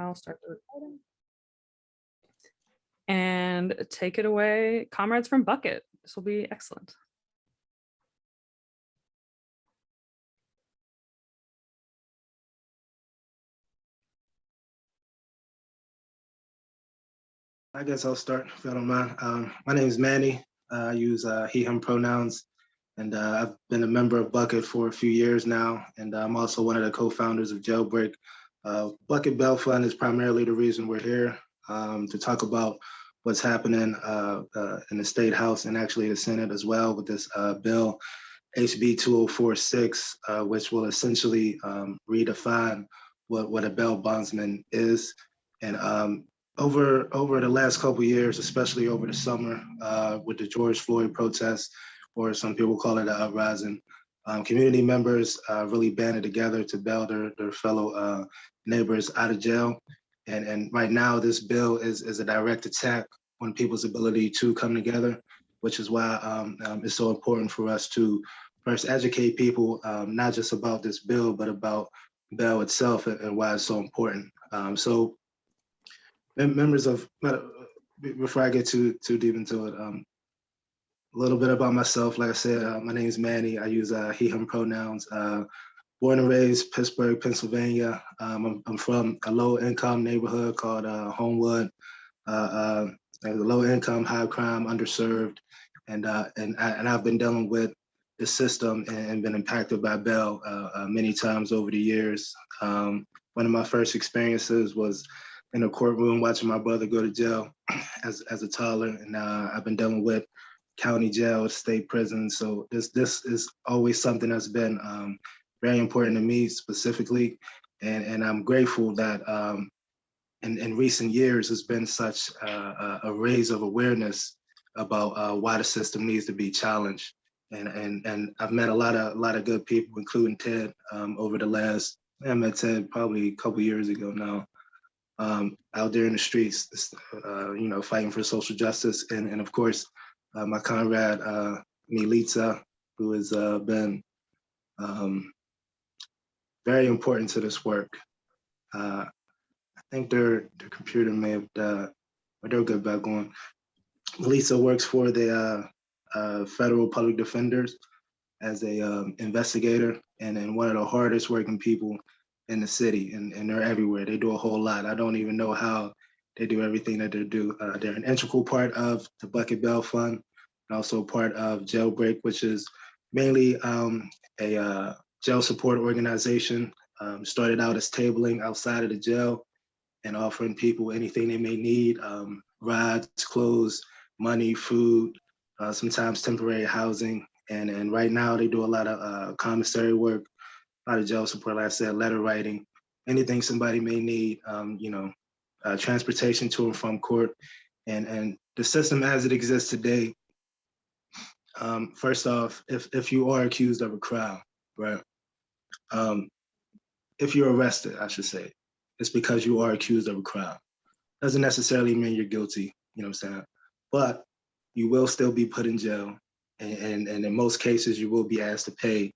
I'll start the recording. And take it away, comrades from Bukit. This will be excellent. I guess I'll start if I don't mind. My name is Manny. I use he, him pronouns, and I've been a member of Bukit for a few years now, and I'm also one of the co-founders of Jailbreak. Bukit Bail Fund is primarily the reason we're here, to talk about what's happening in the State House and actually the Senate as well with this bill, HB 2046, which will essentially redefine what a bail bondsman is. And over the last couple of years, especially over the summer with the George Floyd protests, or some people call it an uprising, community members really banded together to bail their fellow neighbors out of jail. And right now, this bill is a direct attack on people's ability to come together, which is why it's so important for us to first educate people, not just about this bill, but about bail itself and why it's so important. So members of, before I get too deep into it, a little bit about myself. Like I said, my name is Manny. I use he, him pronouns. Born and raised Pittsburgh, Pennsylvania. I'm from a low-income neighborhood called Homewood. Low income, high crime, underserved, and I've been dealing with the system and been impacted by bail many times over the years. One of my first experiences was in a courtroom watching my brother go to jail as a toddler, and I've been dealing with county jail, state prison. So this is always something that's been very important to me specifically, and I'm grateful that in recent years there's been such a raise of awareness about why the system needs to be challenged. And I've met a lot of good people, including Ted, over the last. I met Ted probably a couple years ago now. Out there in the streets, fighting for social justice, and of course, my comrade Milita, who has been very important to this work. I think their computer may have died, but they'll get back on. Melissa works for the federal public defenders as a investigator and one of the hardest working people in the city, and they're everywhere. They do a whole lot. I don't even know how they do everything that they do. They're an integral part of the Bukit Bail Fund, and also part of Jailbreak, which is mainly a jail support organization. Started out as tabling outside of the jail and offering people anything they may need, rides, clothes, money, food, sometimes temporary housing. And right now they do a lot of commissary work, a lot of jail support, like I said, letter writing, anything somebody may need, transportation to and from court. And the system as it exists today, first off, if you are accused of a crime, right? If you're arrested, I should say, it's because you are accused of a crime. Doesn't necessarily mean you're guilty, you know what I'm saying? But you will still be put in jail. And in most cases, you will be asked to pay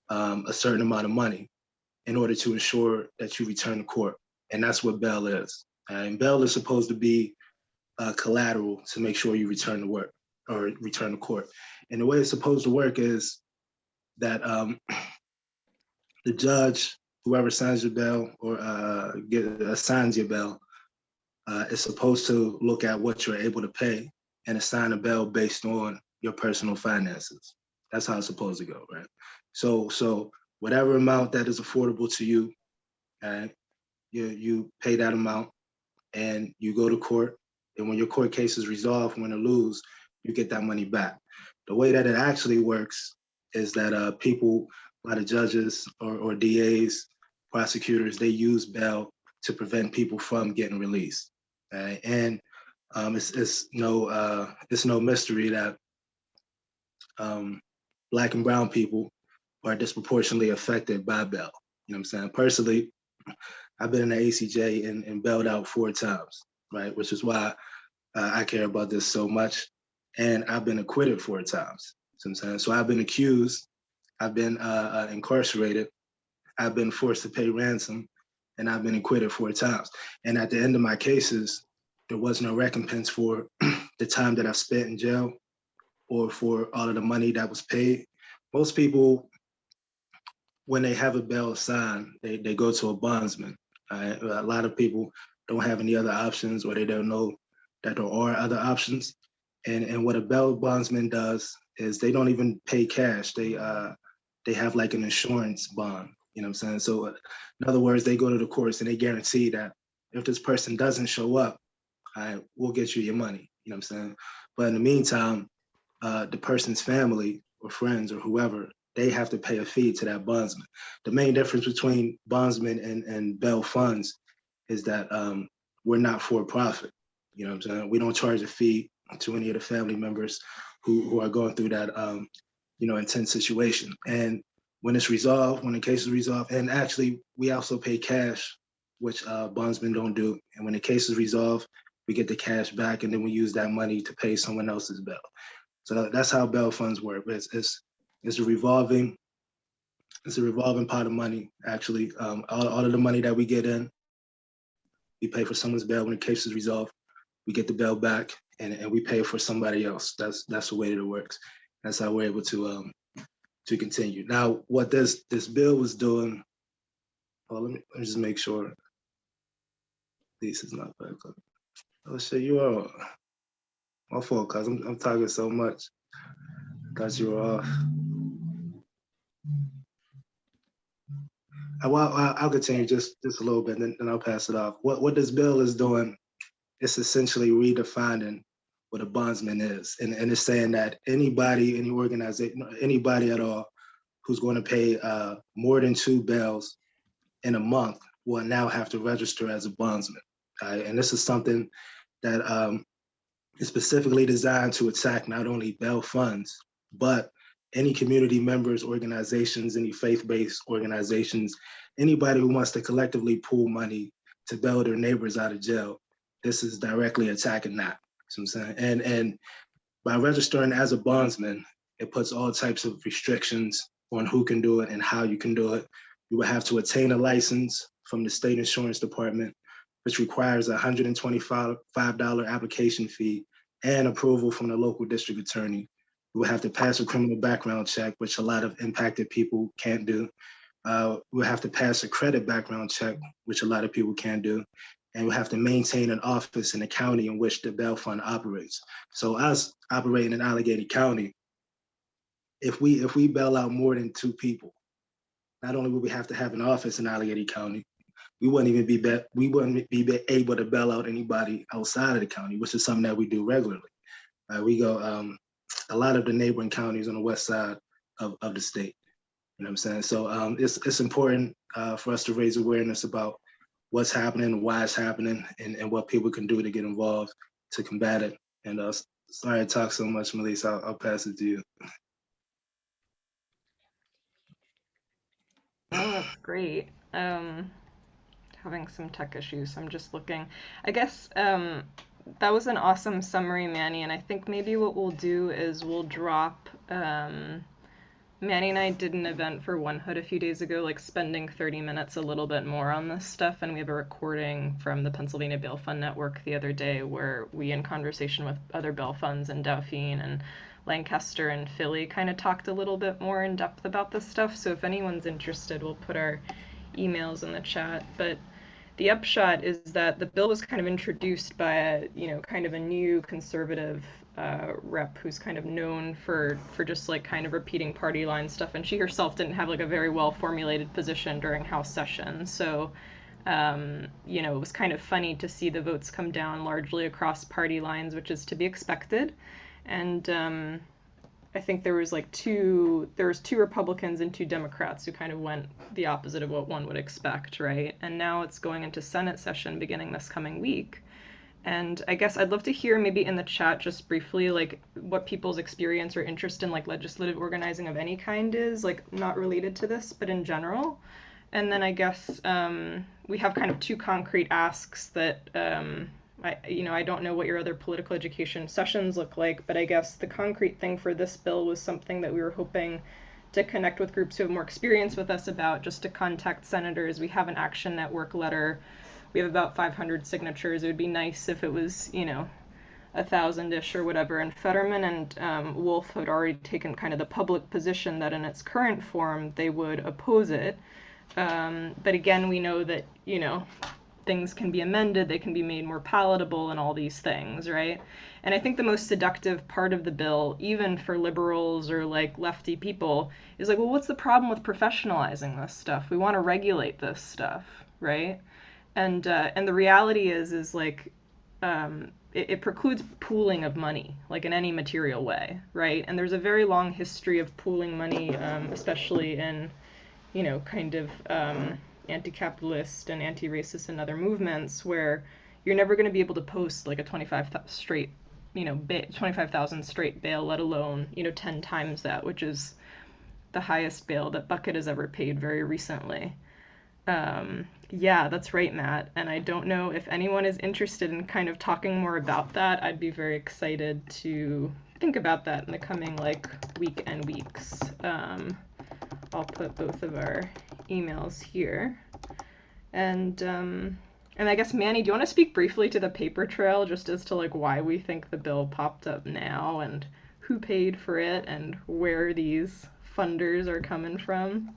a certain amount of money in order to ensure that you return to court. And that's what bail is. And bail is supposed to be collateral to make sure you return to work or return to court. And the way it's supposed to work is that the judge, whoever signs your bail or assigns your bail, is supposed to look at what you're able to pay and assign a bail based on your personal finances. That's how it's supposed to go, right? So whatever amount that is affordable to you, right, you pay that amount and you go to court. And when your court case is resolved, win or lose, you get that money back. The way that it actually works is that people, a lot of judges or DAs, prosecutors, they use bail to prevent people from getting released. Right? And it's no mystery that Black and brown people are disproportionately affected by bail. You know what I'm saying? Personally, I've been in the ACJ and bailed out 4 times, right? Which is why I care about this so much. And I've been acquitted 4 times. You know what I'm saying? So I've been accused, I've been incarcerated, I've been forced to pay ransom, and I've been acquitted 4 times. And at the end of my cases, there was no recompense for the time that I've spent in jail or for all of the money that was paid. Most people, when they have a bail signed, they go to a bondsman. A lot of people don't have any other options, or they don't know that there are other options. And what a bail bondsman does is they don't even pay cash. They have like an insurance bond. You know what I'm saying? So in other words, they go to the courts and they guarantee that if this person doesn't show up, we'll get you your money. You know what I'm saying? But in the meantime, the person's family or friends or whoever, they have to pay a fee to that bondsman. The main difference between bondsmen and bail funds is that we're not for profit. You know what I'm saying? We don't charge a fee to any of the family members who are going through that intense situation. And when it's resolved, when the case is resolved, and actually we also pay cash, which bondsmen don't do. And when the case is resolved, we get the cash back, and then we use that money to pay someone else's bail. So that's how bail funds work. It's a revolving pot of money. Actually, all of the money that we get in, we pay for someone's bail. When the case is resolved, we get the bail back, and we pay for somebody else. That's the way that it works. That's how we're able to continue. Now, what this bill was doing. Oh, let me just make sure. This is not back up. Oh shit, you are. My fault, cause I'm talking so much. Got you off. I'll continue just a little bit, then I'll pass it off. What this bill is doing, it's essentially redefining what a bondsman is, and it's saying that anybody, any organization, anybody at all who's going to pay more than 2 bails in a month will now have to register as a bondsman. And this is something that is specifically designed to attack not only bail funds, but any community members, organizations, any faith-based organizations, anybody who wants to collectively pool money to bail their neighbors out of jail. This is directly attacking that. You know what I'm saying? And by registering as a bondsman, it puts all types of restrictions on who can do it and how you can do it. You will have to attain a license from the state insurance department, which requires a $125 application fee and approval from the local district attorney. You will have to pass a criminal background check, which a lot of impacted people can't do. We'll have to pass a credit background check, which a lot of people can't do. And we'll have to maintain an office in the county in which the bail fund operates. So us operating in Allegheny County, if we bail out more than 2 people, not only would we have to have an office in Allegheny County, we wouldn't even be able to bail out anybody outside of the county, which is something that we do regularly. We go a lot of the neighboring counties on the west side of the state. You know what I'm saying? So it's important for us to raise awareness about what's happening, why it's happening, and what people can do to get involved to combat it. And sorry I talk so much, Melissa. I'll pass it to you. Oh, that's great. Having some tech issues. I'm just looking. I guess that was an awesome summary, Manny, and I think maybe what we'll do is we'll drop Manny and I did an event for One Hood a few days ago, like spending 30 minutes a little bit more on this stuff, and we have a recording from the Pennsylvania Bail Fund Network the other day where we, in conversation with other bail funds in Dauphine and Lancaster and Philly, kind of talked a little bit more in depth about this stuff. So if anyone's interested, we'll put our emails in the chat. But the upshot is that the bill was kind of introduced by a, kind of a new conservative rep who's kind of known for just like kind of repeating party line stuff, and she herself didn't have like a very well formulated position during House session. So it was kind of funny to see the votes come down largely across party lines, which is to be expected. And I think there was two Republicans and 2 Democrats who kind of went the opposite of what one would expect, right? And now it's going into Senate session beginning this coming week. And I guess I'd love to hear maybe in the chat just briefly like what people's experience or interest in like legislative organizing of any kind is, like not related to this, but in general. And then I guess we have kind of 2 concrete asks that I don't know what your other political education sessions look like, but I guess the concrete thing for this bill was something that we were hoping to connect with groups who have more experience with us about, just to contact senators. We have an action network letter. We have about 500 signatures. It would be nice if it was, 1,000-ish or whatever. And Fetterman and Wolf had already taken kind of the public position that in its current form they would oppose it. But again, we know that, things can be amended, they can be made more palatable and all these things, right? And I think the most seductive part of the bill, even for liberals or like lefty people, is like, well, what's the problem with professionalizing this stuff? We want to regulate this stuff, right? And the reality is like, it precludes pooling of money, like in any material way, right? And there's a very long history of pooling money, especially in, kind of anti-capitalist and anti-racist and other movements, where you're never going to be able to post like a 25,000 straight, 25,000 straight bail, let alone, 10 times that, which is the highest bail that Bukit has ever paid very recently. Yeah, that's right, Matt. And I don't know if anyone is interested in kind of talking more about that. I'd be very excited to think about that in the coming like week and weeks. I'll put both of our emails here. And I guess, Manny, do you want to speak briefly to the paper trail, just as to like why we think the bill popped up now and who paid for it and where these funders are coming from?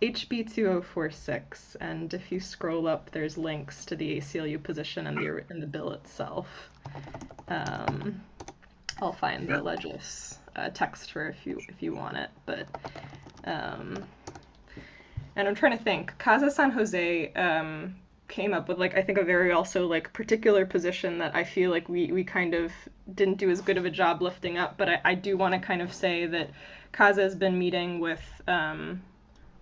HB 2046, and if you scroll up, there's links to the ACLU position and the bill itself. I'll find the legis text for if you want it, but and I'm trying to think. Casa San Jose came up with like I think a very also like particular position that I feel like we kind of didn't do as good of a job lifting up, but I do want to kind of say that Casa has been meeting with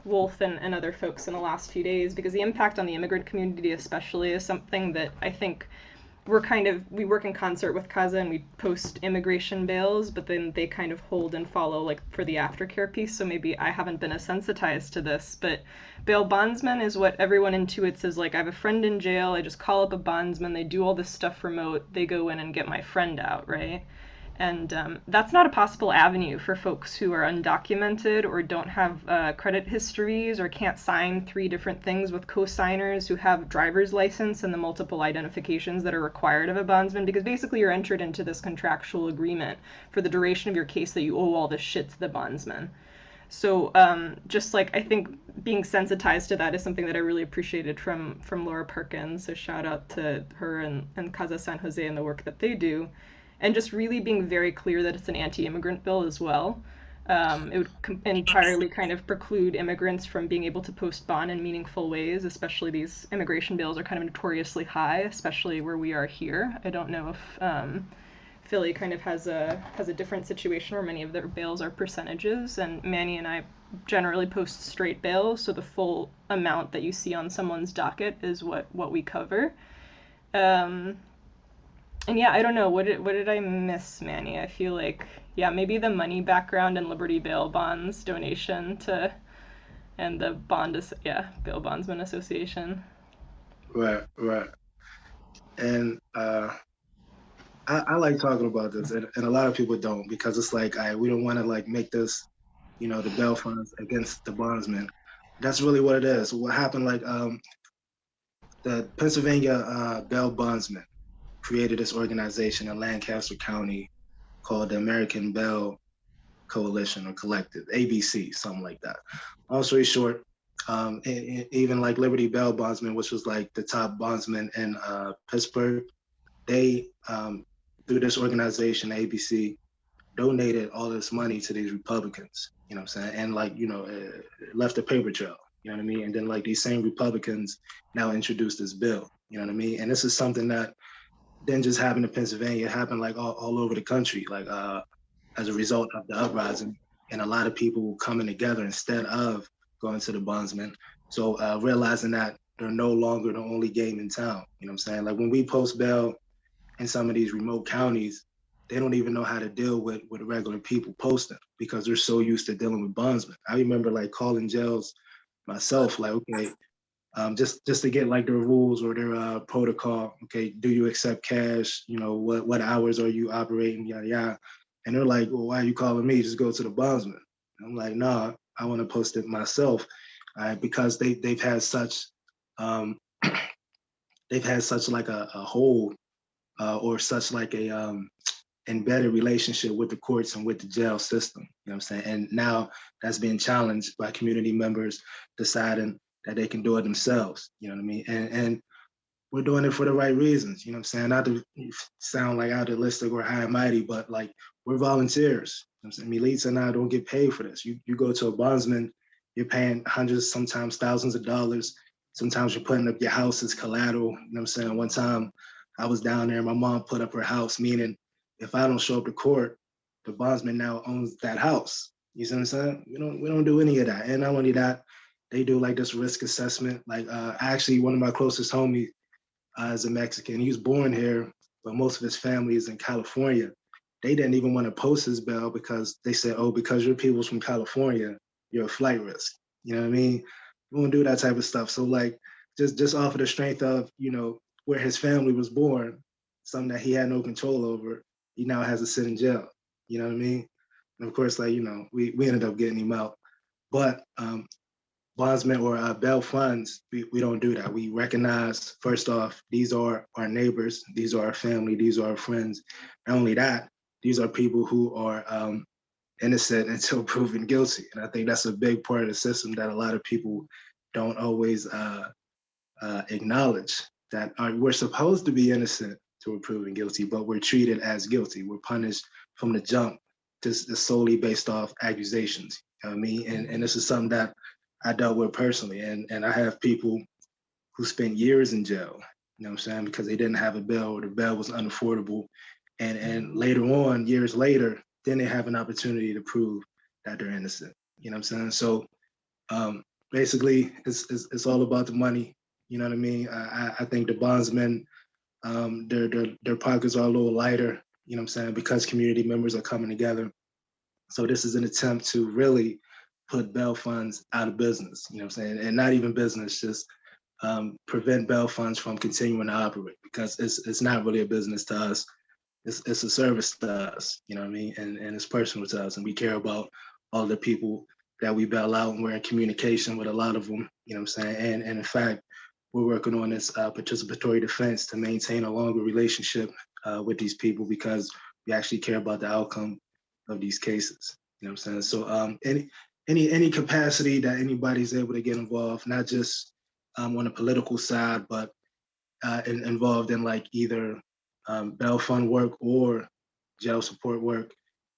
Wolf and other folks in the last few days, because the impact on the immigrant community especially is something that I think we work in concert with CASA and we post immigration bails, but then they kind of hold and follow like for the aftercare piece. So maybe I haven't been as sensitized to this, but bail bondsman is what everyone intuits as like, I have a friend in jail, I just call up a bondsman, they do all this stuff remote, they go in and get my friend out, right? And that's not a possible avenue for folks who are undocumented or don't have credit histories or can't sign 3 different things with co-signers who have driver's license and the multiple identifications that are required of a bondsman, because basically you're entered into this contractual agreement for the duration of your case that you owe all this shit to the bondsman. So just like I think being sensitized to that is something that I really appreciated from Laura Perkins. So shout out to her and Casa San Jose and the work that they do. And just really being very clear that it's an anti-immigrant bill as well. It would entirely kind of preclude immigrants from being able to post bond in meaningful ways, especially these immigration bills are kind of notoriously high, especially where we are here. I don't know if Philly kind of has a different situation where many of their bails are percentages, and Manny and I generally post straight bails, so the full amount that you see on someone's docket is what we cover. And yeah, I don't know, what did I miss, Manny? I feel like, yeah, maybe the money background and Liberty Bail Bonds donation to, and the Bail Bondsman Association. Right. And I like talking about this, and a lot of people don't, because it's like, we don't want to like make this, the bail funds against the bondsman. That's really what it is. What happened, like the Pennsylvania bail bondsman created this organization in Lancaster County called the American Bail Coalition or Collective, ABC, something like that. Long story short, even like Liberty Bail Bondsman, which was like the top bondsman in Pittsburgh, they, through this organization, ABC, donated all this money to these Republicans, you know what I'm saying? And like, left a paper trail, you know what I mean? And then like these same Republicans now introduced this bill, you know what I mean? And this is something that didn't just happen in Pennsylvania, it happened like all over the country, like as a result of the uprising, and a lot of people coming together instead of going to the bondsman. So realizing that they're no longer the only game in town, you know what I'm saying? Like when we post bail in some of these remote counties, they don't even know how to deal with regular people posting because they're so used to dealing with bondsmen. I remember like calling jails myself, like, okay, just to get like their rules or their protocol. Okay, do you accept cash? What hours are you operating? Yada yada. And they're like, well, why are you calling me? Just go to the bondsman. I'm like, nah, I want to post it myself, because they've had such they've had such like a hold, or such like a embedded relationship with the courts and with the jail system. You know what I'm saying? And now that's being challenged by community members deciding that they can do it themselves. You know what I mean? And we're doing it for the right reasons. You know what I'm saying? Not to sound like idealistic or high and mighty, but like, we're volunteers. You know what I'm saying? Militia and I don't get paid for this. You go to a bondsman, you're paying hundreds, sometimes thousands of dollars. Sometimes you're putting up your house as collateral. You know what I'm saying? One time I was down there, my mom put up her house, meaning if I don't show up to court, the bondsman now owns that house. You see what I'm saying? We don't do any of that. And not only that, they do like this risk assessment. Like, actually, one of my closest homies is a Mexican. He was born here, but most of his family is in California. They didn't even want to post his bail because they said, "Oh, because your people's from California, you're a flight risk." You know what I mean? We won't do that type of stuff. So like, just off of the strength of, where his family was born, something that he had no control over, he now has to sit in jail. You know what I mean? And of course, like, we ended up getting him out. But bondsmen or bail funds, we don't do that. We recognize, first off, these are our neighbors, these are our family, these are our friends. Not only that, these are people who are innocent until proven guilty. And I think that's a big part of the system that a lot of people don't always acknowledge, that we're supposed to be innocent till we're proven guilty, but we're treated as guilty. We're punished from the jump, just solely based off accusations. You know what I mean? And this is something that I dealt with personally. And I have people who spent years in jail, you know what I'm saying, because they didn't have a bail, or the bail was unaffordable. And later on, years later, then they have an opportunity to prove that they're innocent. You know what I'm saying? So basically, it's all about the money. You know what I mean? I think the bondsmen, their pockets are a little lighter, you know what I'm saying, because community members are coming together. So this is an attempt to really put bail funds out of business, you know what I'm saying? And not even business, just prevent bail funds from continuing to operate, because it's not really a business to us. It's a service to us, you know what I mean? And it's personal to us. And we care about all the people that we bail out, and we're in communication with a lot of them, you know what I'm saying? And in fact, we're working on this participatory defense to maintain a longer relationship with these people, because we actually care about the outcome of these cases. You know what I'm saying? So any capacity that anybody's able to get involved, not just on a political side, but involved in like either bail fund work or jail support work,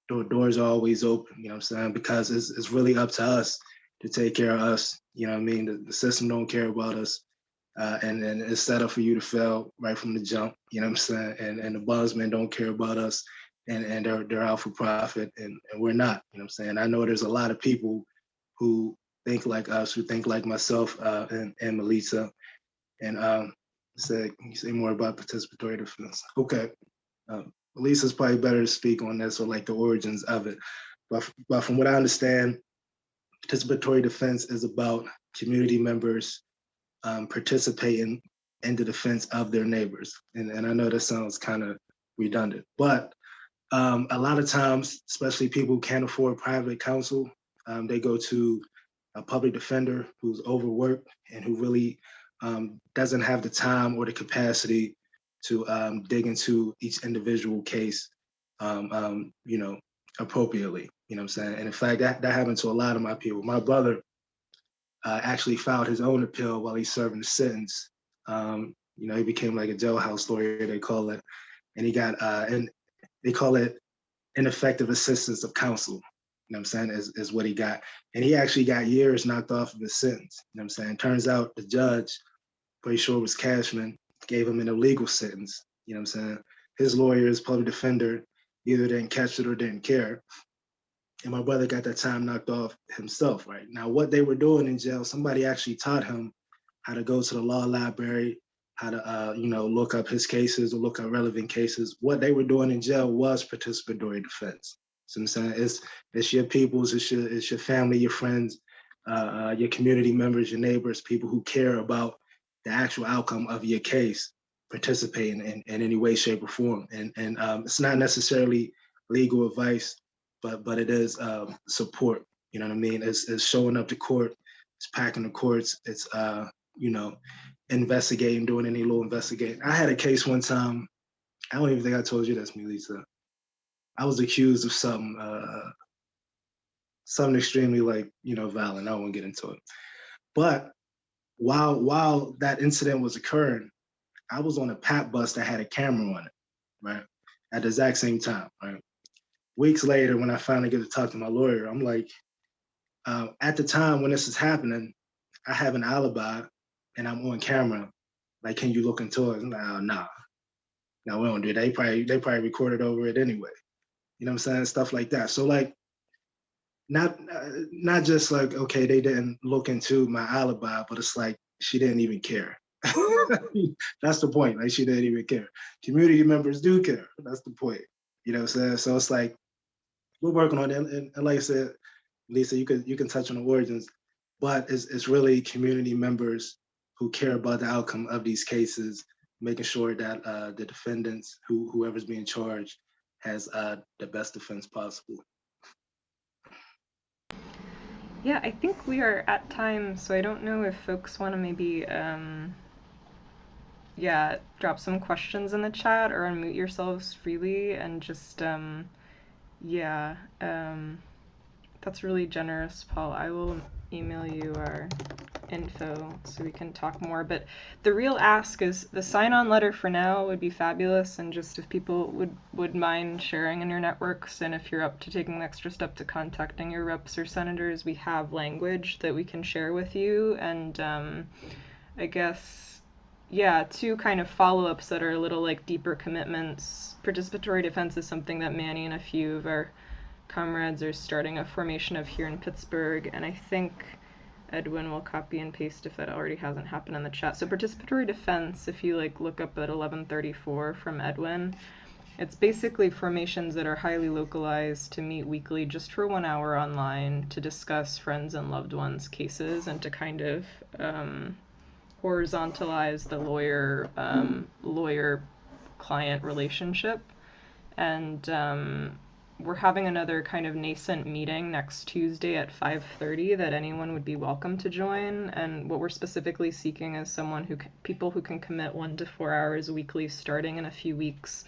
doors are always open, you know what I'm saying? Because it's really up to us to take care of us. You know what I mean? The system don't care about us. And it's set up for you to fail right from the jump, you know what I'm saying? And the bondsmen don't care about us, and they're out for profit, and we're not, you know what I'm saying? I know there's a lot of people who think like us, who think like myself and Melissa. And you say more about participatory defense. Okay. Melissa's probably better to speak on this, or like the origins of it. But from what I understand, participatory defense is about community members participating in the defense of their neighbors. And I know that sounds kind of redundant, but a lot of times, especially people who can't afford private counsel, they go to a public defender who's overworked and who really doesn't have the time or the capacity to dig into each individual case, appropriately. You know what I'm saying? And in fact, that happened to a lot of my people. My brother actually filed his own appeal while he's serving the sentence. He became like a jailhouse lawyer, they call it, and he got and they call it ineffective assistance of counsel. You know what I'm saying, is what he got. And he actually got years knocked off of his sentence. You know what I'm saying? Turns out the judge, pretty sure it was Cashman, gave him an illegal sentence. You know what I'm saying? His lawyer, his public defender, either didn't catch it or didn't care. And my brother got that time knocked off himself, right? Now, what they were doing in jail, somebody actually taught him how to go to the law library, how to, look up his cases or look up relevant cases. What they were doing in jail was participatory defense. So I'm saying it's your peoples, it's your family, your friends, your community members, your neighbors, people who care about the actual outcome of your case, participating in any way, shape, or form. And it's not necessarily legal advice, but it is support. You know what I mean? It's showing up to court, it's packing the courts, it's you know, investigating, doing any little investigating. I had a case one time. I don't even think I told you this, Melissa. I was accused of something extremely like, you know, violent. I won't get into it. But while that incident was occurring, I was on a PAP bus that had a camera on it, right? At the exact same time, right? Weeks later, when I finally get to talk to my lawyer, I'm like, at the time when this is happening, I have an alibi and I'm on camera. Like, can you look into it? I'm like, oh, nah. No, we don't do that. They probably recorded over it anyway. You know what I'm saying? Stuff like that. So like, not just like, okay, they didn't look into my alibi, but it's like she didn't even care. That's the point. Like she didn't even care. Community members do care. That's the point. You know what I'm saying? So it's like we're working on it. And like I said, Lisa, you can touch on the origins, but it's really community members who care about the outcome of these cases, making sure that the defendants, whoever's being charged, has the best defense possible. Yeah, I think we are at time, so I don't know if folks want to maybe, yeah, drop some questions in the chat or unmute yourselves freely and just, yeah, that's really generous, Paul. I will email you our info so we can talk more. But the real ask is the sign-on letter for now would be fabulous, and just if people would mind sharing in your networks, and if you're up to taking the extra step to contacting your reps or senators, we have language that we can share with you. And I guess, yeah, two kind of follow-ups that are a little like deeper commitments. Participatory defense is something that Manny and a few of our comrades are starting a formation of here in Pittsburgh, and I think Edwin will copy and paste if that already hasn't happened in the chat. So participatory defense, if you like look up at 1134 from Edwin, it's basically formations that are highly localized to meet weekly just for 1 hour online to discuss friends and loved ones cases and to kind of horizontalize the lawyer client relationship. And we're having another kind of nascent meeting next Tuesday at 5:30 that anyone would be welcome to join. And what we're specifically seeking is people who can commit 1 to 4 hours weekly starting in a few weeks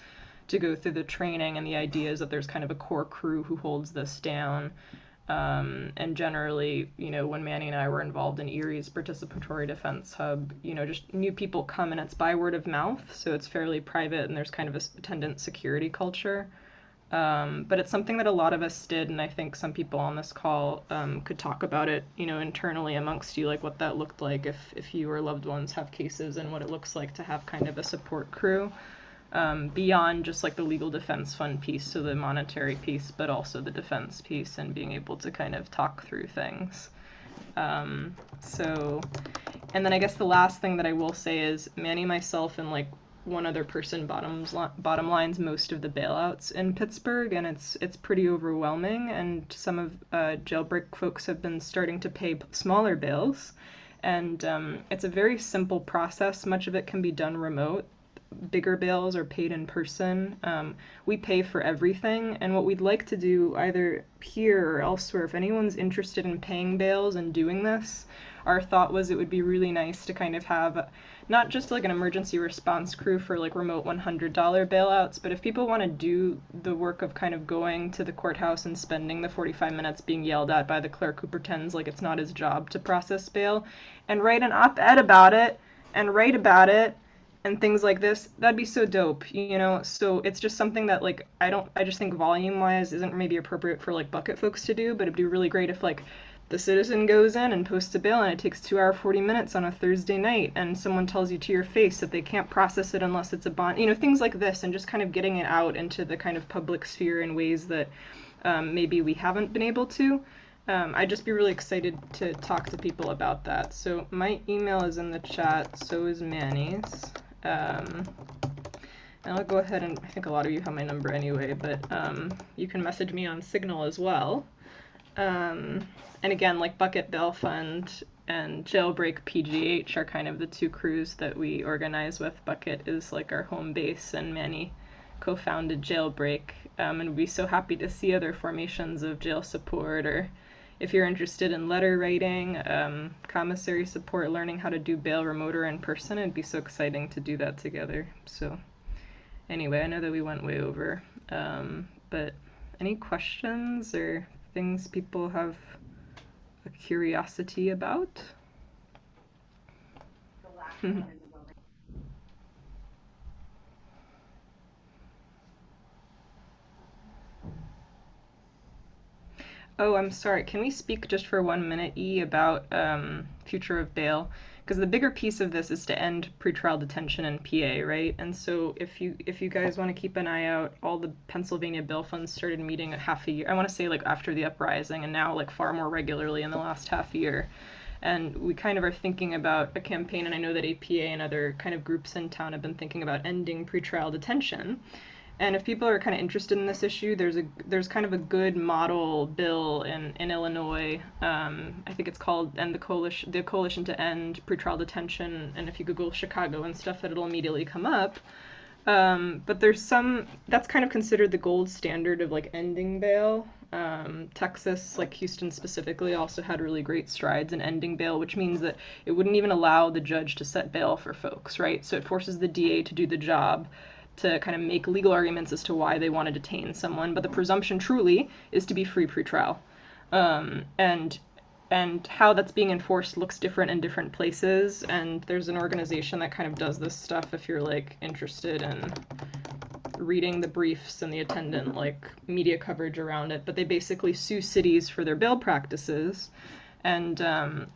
to go through the training. And the idea is that there's kind of a core crew who holds this down. And generally, you know, when Manny and I were involved in Erie's participatory defense hub, you know, just new people come and it's by word of mouth. So it's fairly private and there's kind of a attendant security culture. But it's something that a lot of us did, and I think some people on this call could talk about it, you know, internally amongst you, like what that looked like if you or loved ones have cases and what it looks like to have kind of a support crew beyond just like the legal defense fund piece, so the monetary piece, but also the defense piece and being able to kind of talk through things. And then I guess the last thing that I will say is Manny, myself, and like one other person bottom lines most of the bailouts in Pittsburgh, and it's pretty overwhelming, and some of jailbreak folks have been starting to pay smaller bails, and it's a very simple process. Much of it can be done remote. Bigger bails are paid in person. We pay for everything, and what we'd like to do either here or elsewhere, if anyone's interested in paying bails and doing this, our thought was it would be really nice to kind of have not just like an emergency response crew for like remote $100 bailouts, but if people want to do the work of kind of going to the courthouse and spending the 45 minutes being yelled at by the clerk who pretends like it's not his job to process bail, and write an op-ed about it and write about it and things like this, that'd be so dope, you know? So it's just something that like I just think volume-wise isn't maybe appropriate for like Bucket folks to do, but it'd be really great if like the citizen goes in and posts a bail and it takes 2 hours 40 minutes on a Thursday night and someone tells you to your face that they can't process it unless it's a bond, you know, things like this, and just kind of getting it out into the kind of public sphere in ways that maybe we haven't been able to. I'd just be really excited to talk to people about that. So my email is in the chat, so is Manny's. And I'll go ahead and I think a lot of you have my number anyway, but you can message me on Signal as well. And again, like Bucket Bail Fund and Jailbreak PGH are kind of the two crews that we organize with. Bucket is like our home base, and Manny co-founded Jailbreak, and we'd be so happy to see other formations of jail support or, if you're interested in letter writing, commissary support, learning how to do bail remote or in person, it'd be so exciting to do that together. So anyway, I know that we went way over, but any questions or things people have a curiosity about? Oh, I'm sorry. Can we speak just for 1 minute, E, about future of bail? Because the bigger piece of this is to end pretrial detention in PA, right? And so if you guys want to keep an eye out, all the Pennsylvania bail funds started meeting a half a year. I want to say like after the uprising, and now like far more regularly in the last half year. And we kind of are thinking about a campaign, and I know that APA and other kind of groups in town have been thinking about ending pretrial detention. And if people are kind of interested in this issue, there's kind of a good model bill in Illinois. I think it's called "End the Coalition to End Pretrial Detention." And if you Google Chicago and stuff, it'll immediately come up. But there's some that's kind of considered the gold standard of like ending bail. Texas, like Houston specifically, also had really great strides in ending bail, which means that it wouldn't even allow the judge to set bail for folks, right? So it forces the DA to do the job, to kind of make legal arguments as to why they want to detain someone, but the presumption truly is to be free pretrial. And how that's being enforced looks different in different places, and there's an organization that kind of does this stuff if you're like interested in reading the briefs and the attendant like media coverage around it. But they basically sue cities for their bail practices. And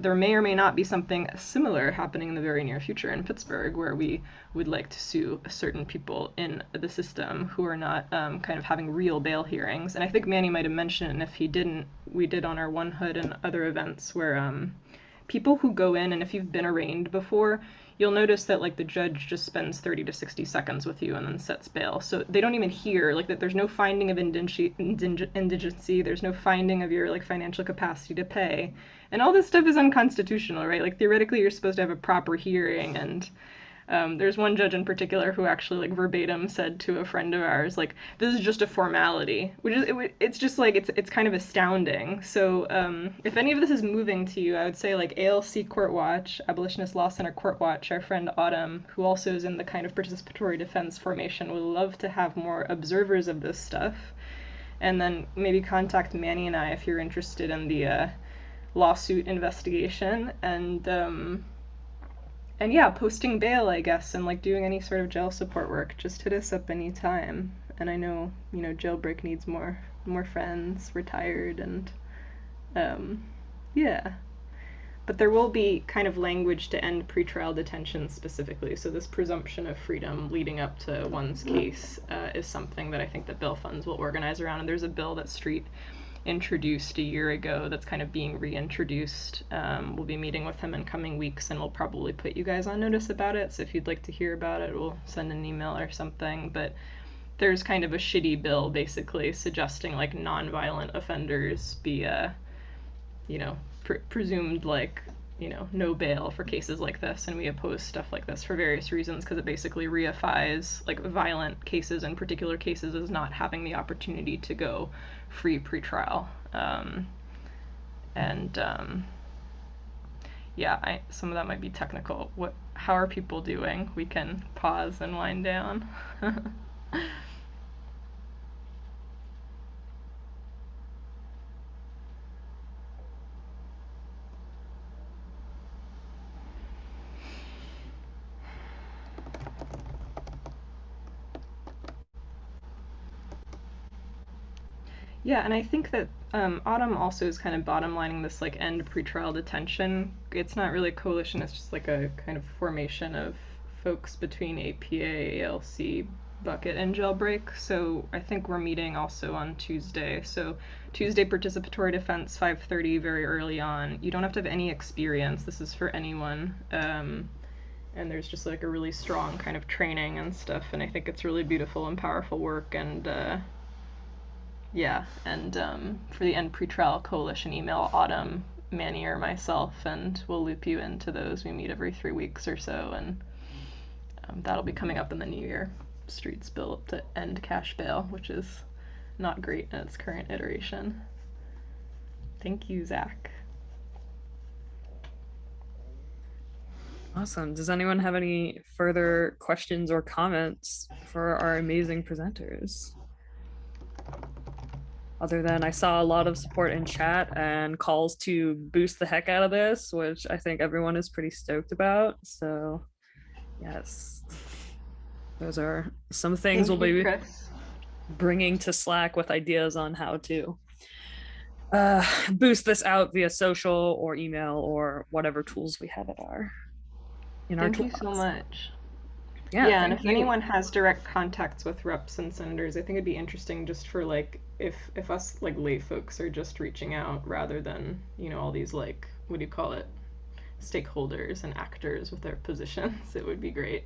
there may or may not be something similar happening in the very near future in Pittsburgh, where we would like to sue certain people in the system who are not kind of having real bail hearings. And I think Manny might have mentioned, and if he didn't, we did on our One Hood and other events, where people who go in, and if you've been arraigned before, you'll notice that like the judge just spends 30 to 60 seconds with you and then sets bail. So they don't even hear like that. There's no finding of indigency. There's no finding of your like financial capacity to pay, and all this stuff is unconstitutional, right? Like theoretically, you're supposed to have a proper hearing, and there's one judge in particular who actually like verbatim said to a friend of ours, like, this is just a formality, which is it's just like it's kind of astounding. So if any of this is moving to you, I would say like ALC Court Watch, Abolitionist Law Center Court Watch, our friend Autumn, who also is in the kind of participatory defense formation, would love to have more observers of this stuff. And then maybe contact Manny and I if you're interested in the lawsuit investigation, and yeah, posting bail, I guess, and like doing any sort of jail support work. Just hit us up anytime. And I know, Jailbreak needs more friends, retired, and yeah. But there will be kind of language to end pretrial detention specifically. So this presumption of freedom leading up to one's case is something that I think that bail funds will organize around. And there's a bill that Street introduced a year ago that's kind of being reintroduced. We'll be meeting with him in coming weeks, and we'll probably put you guys on notice about it. So if you'd like to hear about it, we'll send an email or something. But there's kind of a shitty bill basically suggesting like non-violent offenders be presumed like no bail for cases like this, and we oppose stuff like this for various reasons, because it basically reifies like violent cases in particular cases as not having the opportunity to go free pretrial. Yeah, some of that might be technical. How are people doing? We can pause and wind down. Yeah, and I think that Autumn also is kind of bottom lining this like end pretrial detention. It's not really a coalition, it's just like a kind of formation of folks between APA, ALC, Bukit, and Jailbreak. So I think we're meeting also on Tuesday. So Tuesday, participatory defense, 5:30, very early on. You don't have to have any experience. This is for anyone. And there's just like a really strong kind of training and stuff. And I think it's really beautiful and powerful work. And yeah, and for the End Pretrial Coalition, email Autumn, Manny, or myself, and we'll loop you into those. We meet every 3 weeks or so, and that'll be coming up in the new year. Street's bill to end cash bail, which is not great in its current iteration. Thank you, Zach. Awesome. Does anyone have any further questions or comments for our amazing presenters? Other than I saw a lot of support in chat and calls to boost the heck out of this, which I think everyone is pretty stoked about. So, yes, those are some things we'll be bringing to Slack with ideas on how to boost this out via social or email or whatever tools we have at our Thank you so much. Yeah, and if anyone has direct contacts with reps and senators, I think it'd be interesting just for like if us like lay folks are just reaching out rather than, you know, all these like, what do you call it, stakeholders and actors with their positions, it would be great.